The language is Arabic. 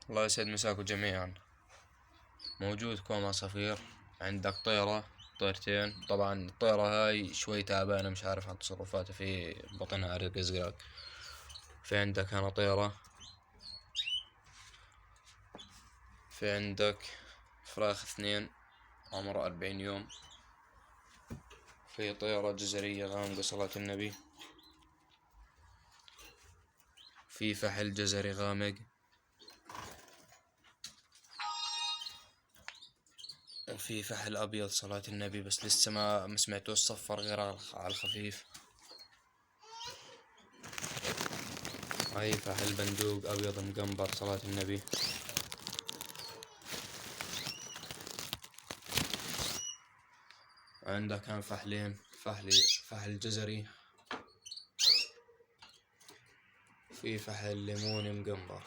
الله يسعد مساكم جميعا. موجود كوم عصافير. عندك طيرة، طيرتين. طبعا الطيرة هاي شوي تعبانة، مش عارف عن تصرفاتها، في بطنها عرق ازرق. في عندك هنا طيرة. في عندك فراخ اثنين عمره 40 يوم. في طيرة جزرية غامقة صلاة النبي. في فحل جزري غامق. وفي فحل أبيض صلاة النبي، بس لسه ما سمعتوش صفر غير على الخفيف. هاي فحل بندوق أبيض مقنبر صلاة النبي. عندك كان فحلين، فحل جزري. في فحل ليموني مقنبر.